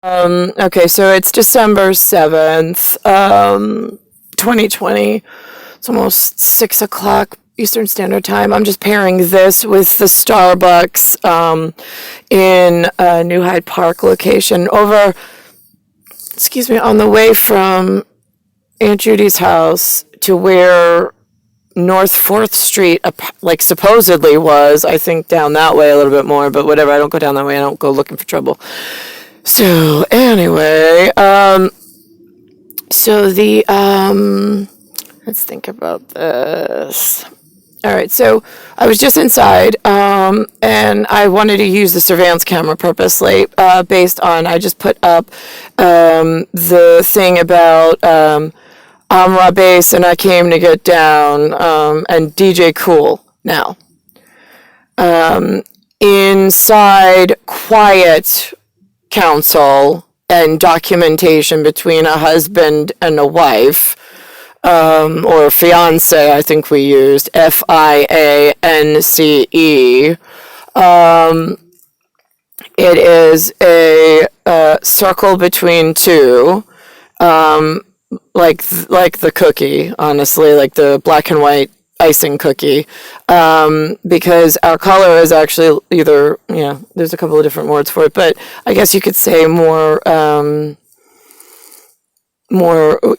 Okay, so it's December 7th, 2020. It's almost 6 o'clock Eastern Standard Time. I'm just pairing this with the Starbucks in New Hyde Park location over, excuse me, on the way from Aunt Judy's house to where North 4th Street, like supposedly was. I think down that way a little bit more, but whatever. I don't go down that way. I don't go looking for trouble. So anyway, let's think about this. All right, so I was just inside, and I wanted to use the surveillance camera purposely, based on, I just put up the thing about Amra Bass and I Came to Get Down, and DJ Cool now. Inside quiet counsel and documentation between a husband and a wife, or fiance, I think we used FIANCE. It is a circle between two, like the cookie, honestly, like the black and white icing cookie, because our color is actually either, there's a couple of different words for it, but I guess you could say more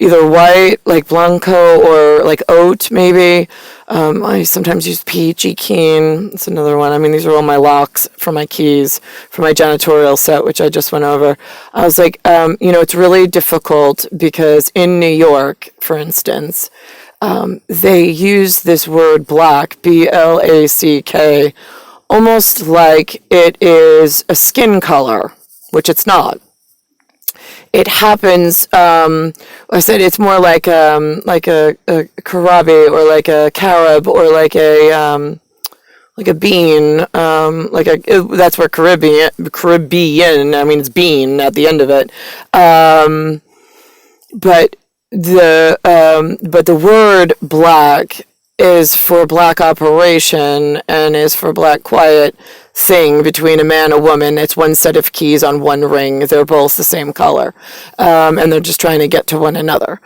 either white, like blanco, or like oat, maybe. I sometimes use peachy keen. It's another one. I mean, these are all my locks for my keys, for my janitorial set, which I just went over. I was like, it's really difficult because in New York, for instance, they use this word black, BLACK, almost like it is a skin color, which it's not. It happens, I said it's more like a Karabi, or like a Carib, or like a bean, that's where Caribbean, I mean, it's bean at the end of it. But the word black is for black operation and is for black quiet thing between a man and a woman. It's one set of keys on one ring. They're both the same color, and they're just trying to get to one another.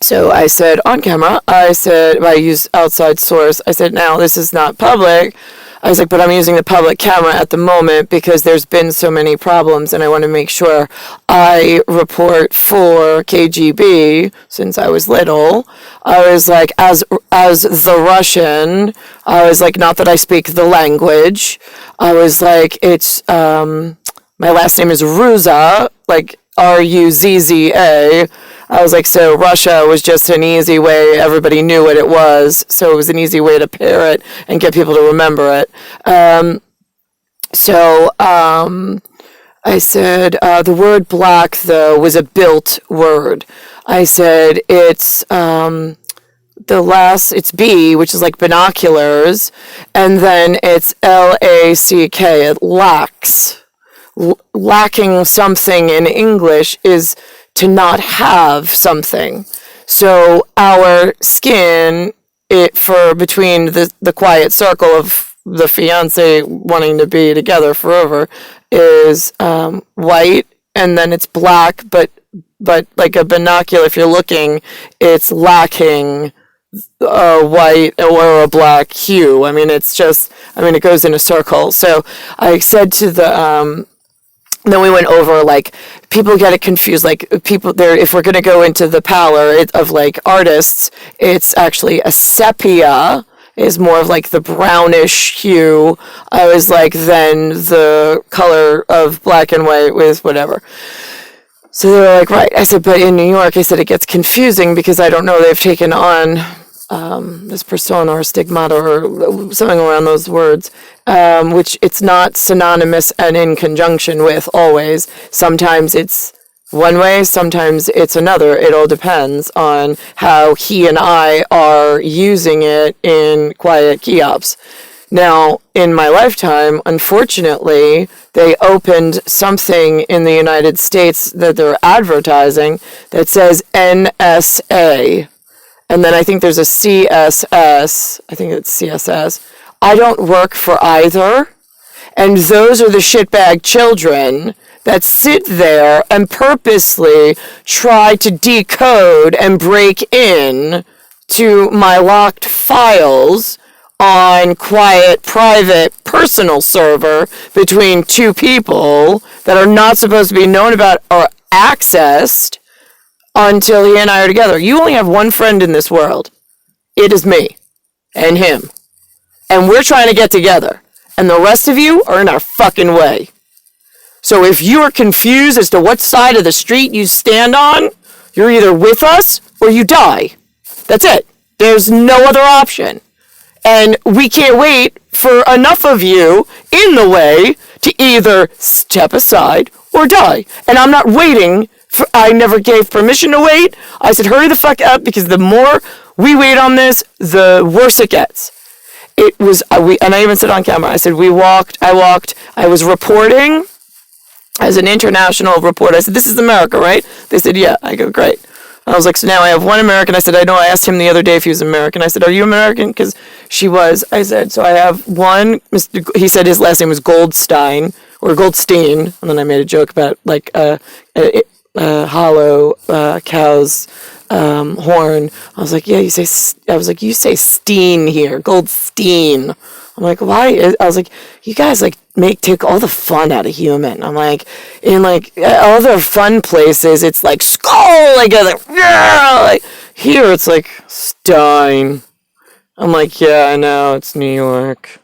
So I said on camera, I use outside source. I said, now this is not public. I was like, but I'm using the public camera at the moment because there's been so many problems, and I want to make sure I report for KGB since I was little. I was like, as the Russian, I was like, not that I speak the language. I was like, it's my last name is RUZZA, like RUZZA. I was like, so Russia was just an easy way, everybody knew what it was, so it was an easy way to pair it and get people to remember it. I said, the word black, though, was a built word. I said, it's it's B, which is like binoculars, and then it's LACK, it lacks. Lacking something in English is to not have something. So our skin, between the quiet circle of the fiance wanting to be together forever, is white, and then it's black, but like a binocular, if you're looking, it's lacking a white or a black hue. I mean, it goes in a circle. So I said to then we went over, like, people get it confused, like, people there, if we're going to go into the palette of, like, artists, it's actually a sepia, is more of, like, the brownish hue. I was like, then the color of black and white with whatever. So they were like, right. I said, but in New York, I said, it gets confusing because I don't know, they've taken on this persona or stigmata or something around those words, which it's not synonymous and in conjunction with always. Sometimes it's one way, sometimes it's another. It all depends on how he and I are using it in quiet kiops. Now, in my lifetime, unfortunately, they opened something in the United States that they're advertising that says NSA. And then I think there's a CSS. I think it's CSS. I don't work for either. And those are the shitbag children that sit there and purposely try to decode and break in to my locked files on quiet, private, personal server between two people that are not supposed to be known about or accessed until he and I are together. You only have one friend in this world. It is me and him. And we're trying to get together. And the rest of you are in our fucking way. So if you are confused as to what side of the street you stand on, you're either with us or you die. That's it. There's no other option. And we can't wait for enough of you in the way to either step aside or die. And I'm not waiting. I never gave permission to wait. I said, hurry the fuck up, because the more we wait on this, the worse it gets. It was, and I even said on camera, I said, I was reporting as an international reporter. I said, this is America, right? They said, yeah. I go, great. I was like, so now I have one American. I said, I know, I asked him the other day if he was American. I said, are you American? Because she was. I said, so I have one, he said his last name was Goldstein, or Goldstein, and then I made a joke about, like, hollow cow's horn. I was like, yeah, you say Steen here, Goldstein. I'm like, why? I was like, you guys like take all the fun out of human. I'm like, in like other fun places, it's like skull, like yeah, like here it's like Stein. I'm like, yeah, I know, it's New York.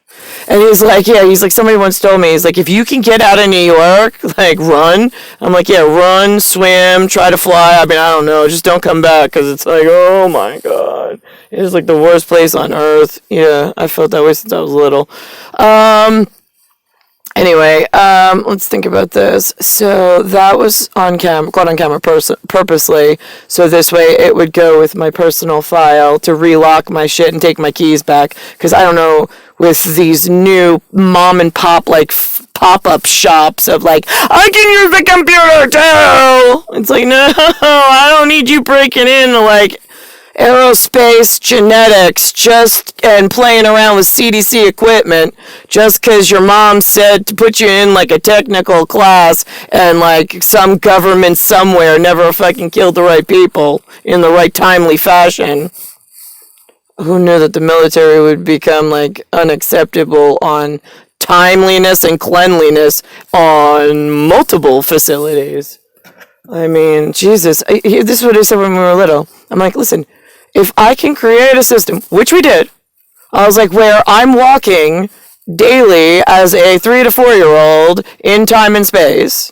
And he's like, somebody once told me, he's like, if you can get out of New York, like, run. I'm like, yeah, run, swim, try to fly. I mean, I don't know, just don't come back, because it's like, oh my God. It's like the worst place on earth. Yeah, I felt that way since I was little. Anyway, let's think about this. So that was caught on camera purposely, so this way it would go with my personal file to relock my shit and take my keys back, because I don't know, with these new mom and pop like pop-up shops of like, I can use the computer too. It's like, no, I don't need you breaking in like aerospace genetics and playing around with CDC equipment just because your mom said to put you in like a technical class and like some government somewhere never fucking killed the right people in the right timely fashion. Who knew that the military would become like unacceptable on timeliness and cleanliness on multiple facilities? I mean, Jesus, this is what I said when we were little. I'm like, listen, if I can create a system, which we did, I was like, where I'm walking daily as a 3 to 4 year old in time and space,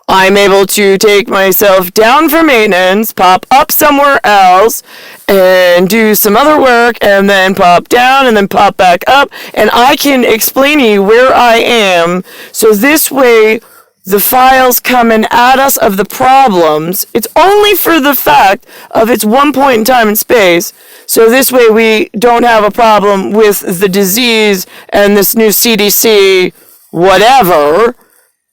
I'm able to take myself down for maintenance, pop up somewhere else, and do some other work, and then pop down, and then pop back up, and I can explain to you where I am, so this way the files coming at us of the problems, it's only for the fact of it's one point in time and space, so this way we don't have a problem with the disease and this new CDC whatever,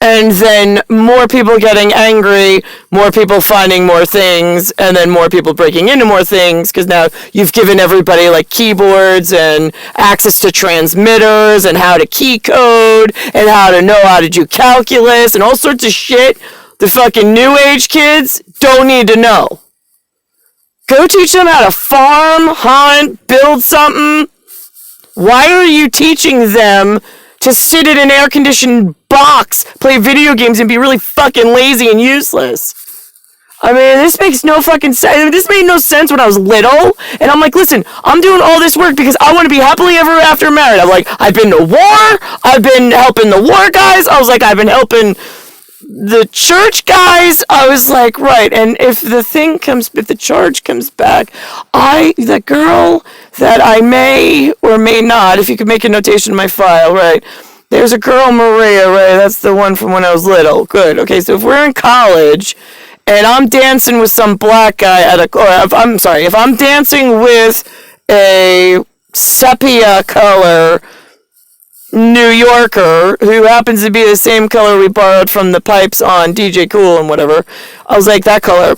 and then more people getting angry, more people finding more things, and then more people breaking into more things, because now you've given everybody like keyboards and access to transmitters and how to key code and how to know how to do calculus and all sorts of shit the fucking new age kids don't need to know. Go teach them how to farm, hunt, build something. Why are you teaching them to sit in an air-conditioned box, play video games, and be really fucking lazy and useless? I mean, this makes no fucking sense. I mean, this made no sense when I was little. And I'm like, listen, I'm doing all this work because I want to be happily ever after married. I'm like, I've been to war. I've been helping the war guys. I was like, I've been helping the church guys. I was like, right. And if the charge comes back, the girl that I may or may not, if you could make a notation in my file, right? There's a girl, Maria, right? That's the one from when I was little. Good. Okay, so if we're in college and I'm dancing with some black guy if I'm dancing with a sepia color New Yorker who happens to be the same color we borrowed from the pipes on DJ Cool and whatever, I was like, that color,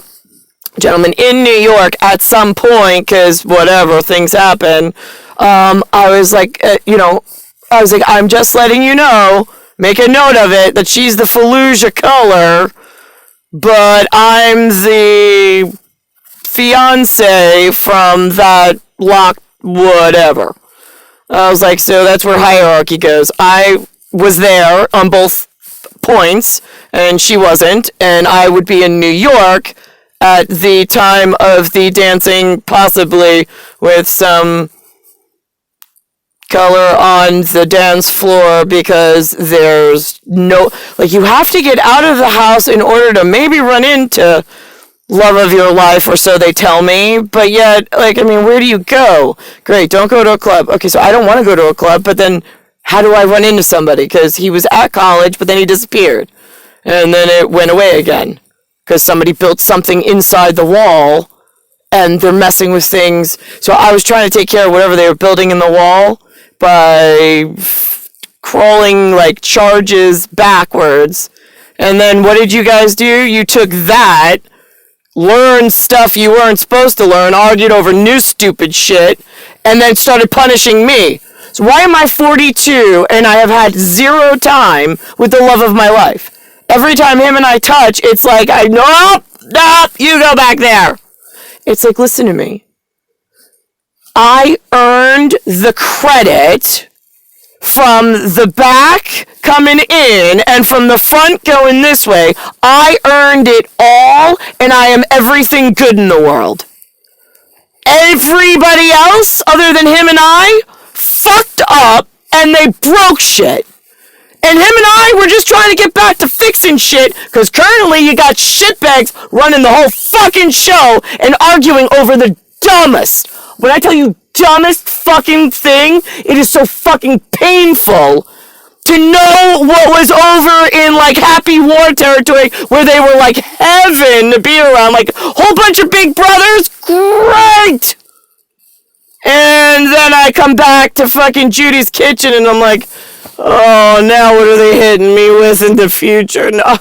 gentlemen, in New York at some point, because whatever, things happen, I was like, I'm just letting you know Make a note of it that she's the Fallujah color, but I'm the fiance from that locked whatever. I was like, so that's where hierarchy goes. I was there on both points, and she wasn't, and I would be in New York at the time of the dancing, possibly with some color on the dance floor, because there's no, like, you have to get out of the house in order to maybe run into love of your life, or so they tell me, but yet, like, I mean, where do you go? Great, don't go to a club. Okay, so I don't want to go to a club, but then how do I run into somebody? Because he was at college, but then he disappeared, and then it went away again, because somebody built something inside the wall, and they're messing with things. So I was trying to take care of whatever they were building in the wall by crawling like charges backwards. And then what did you guys do? You took that, learned stuff you weren't supposed to learn, argued over new stupid shit, and then started punishing me. So why am I 42 and I have had zero time with the love of my life? Every time him and I touch, it's like, nope, you go back there. It's like, listen to me. I earned the credit from the back coming in and from the front going this way. I earned it all, and I am everything good in the world. Everybody else, other than him and I, fucked up, and they broke shit. And him and I were just trying to get back to fixing shit, because currently you got shitbags running the whole fucking show and arguing over the dumbest. When I tell you dumbest fucking thing, it is so fucking painful to know what was over in like Happy War territory, where they were like heaven to be around, like whole bunch of big brothers, great! And then I come back to fucking Judy's kitchen and I'm like, oh, now what are they hitting me with in the future? No.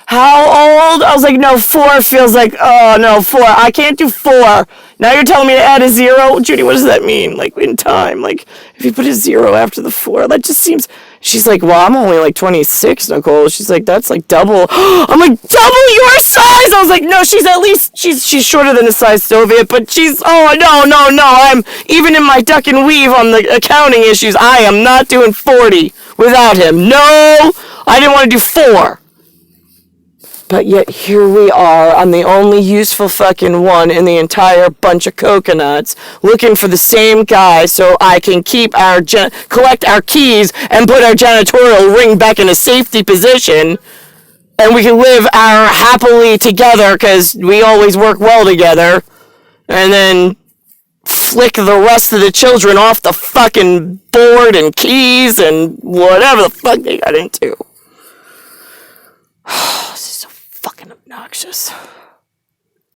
How old? I was like, no, 4 feels like, oh, no, 4. I can't do 4. Now you're telling me to add a 0? Judy, what does that mean? Like, in time? Like, if you put a 0 after the 4, that just seems... She's like, well, I'm only like 26, Nicole. She's like, that's like double. I'm like, double your size? I was like, no, she's at least, she's shorter than a size Soviet, but she's, oh, no. I'm, even in my duck and weave on the accounting issues, I am not doing 40 without him. No, I didn't want to do 4. But yet here we are, I'm the only useful fucking one in the entire bunch of coconuts, looking for the same guy so I can keep our collect our keys and put our janitorial ring back in a safety position, and we can live our happily together because we always work well together, and then flick the rest of the children off the fucking board and keys and whatever the fuck they got into. This is so fucking obnoxious.